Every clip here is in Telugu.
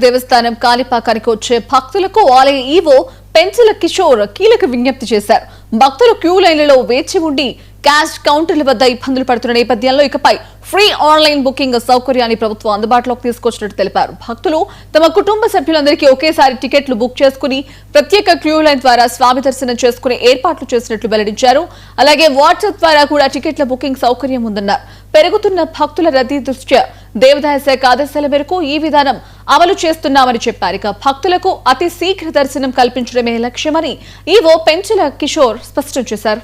దేవస్థానం కాణిపాకానికి వచ్చే భక్తులకు ఆలయ ఈవో పెంచల కిషోర్ కీలక విజ్ఞప్తి చేశారు. భక్తులు క్యూ లైన్లలో వేచి ఉండి క్యాష్ కౌంటర్ల వద్ద ఇబ్బందులు పడుతున్న నేపథ్యంలో ఇకపై ఫ్రీ ఆన్లైన్ బుకింగ్ సౌకర్యాన్ని ప్రభుత్వం అందుబాటులోకి తీసుకొచ్చినట్టు తెలిపారు. భక్తులు తమ కుటుంబ సభ్యులందరికీ ఒకేసారి టికెట్లు బుక్ చేసుకుని ప్రత్యేక క్యూ లైన్ ద్వారా స్వామి దర్శనం చేసుకునే ఏర్పాట్లు చేసినట్లు వెల్లడించారు. అలాగే వాట్సాప్ ద్వారా కూడా టికెట్ల బుకింగ్ సౌకర్యం ఉందన్నారు. పెరుగుతున్న భక్తుల రద్దీ దృష్ట్యా దేవాదాయ శాఖ ఆదేశాల మేరకు ఈ విధానం అమలు చేస్తున్నామని చెప్పారు. ఇక భక్తులకు అతి శీఘ్ర దర్శనం కల్పించడమే లక్ష్యమని ఈవో పెంచల కిషోర్ స్పష్టం చేశారు.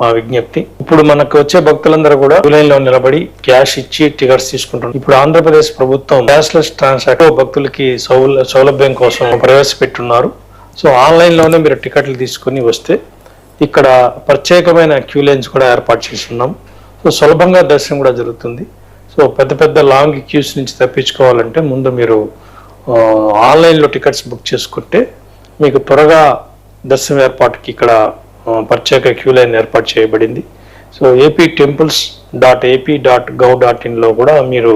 మా విజ్ఞప్తి, ఇప్పుడు మనకు వచ్చే భక్తులందరూ కూడా లైన్ లో నిలబడి క్యాష్ ఇచ్చి టికెట్స్ తీసుకుంటున్నారు. ఇప్పుడు ఆంధ్రప్రదేశ్ ప్రభుత్వం క్యాష్లెస్ ట్రాన్సాక్షన్ భక్తులకి సౌలభ్యం కోసం ప్రవేశపెట్టున్నారు. సో ఆన్లైన్ లోనే మీరు టికెట్లు తీసుకుని వస్తే ఇక్కడ ప్రత్యేకమైన క్యూ లైన్స్ కూడా ఏర్పాటు చేస్తున్నాం. సో సులభంగా దర్శనం కూడా జరుగుతుంది. సో పెద్ద పెద్ద లాంగ్ క్యూస్ నుంచి తప్పించుకోవాలంటే ముందు మీరు ఆన్లైన్లో టికెట్స్ బుక్ చేసుకుంటే మీకు త్వరగా దర్శనం ఏర్పాటుకి ఇక్కడ ప్రత్యేక క్యూ లైన్ ఏర్పాటు చేయబడింది. సో ap.temples.ap.gov.in లో కూడా మీరు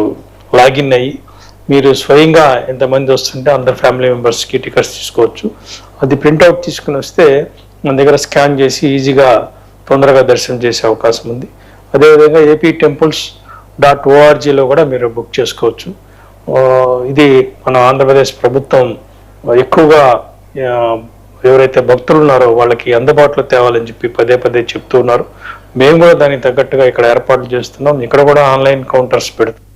లాగిన్ అయ్యి మీరు స్వయంగా ఎంతమంది వస్తుంటే అందరు ఫ్యామిలీ మెంబర్స్కి టికెట్స్ తీసుకోవచ్చు. అది ప్రింట్అవుట్ తీసుకుని వస్తే మన దగ్గర స్కాన్ చేసి ఈజీగా తొందరగా దర్శనం చేసే అవకాశం ఉంది. అదేవిధంగా aptemples.org లో కూడా మీరు బుక్ చేసుకోవచ్చు. ఇది మన ఆంధ్రప్రదేశ్ ప్రభుత్వం ఎక్కువగా ఎవరైతే భక్తులు ఉన్నారో వాళ్ళకి అందుబాటులో తేవాలని చెప్పి పదే పదే చెప్తూ ఉన్నారు. మేము కూడా దానికి తగ్గట్టుగా ఇక్కడ ఏర్పాట్లు చేస్తున్నాం. ఇక్కడ కూడా ఆన్లైన్ కౌంటర్స్ పెడుతున్నాం.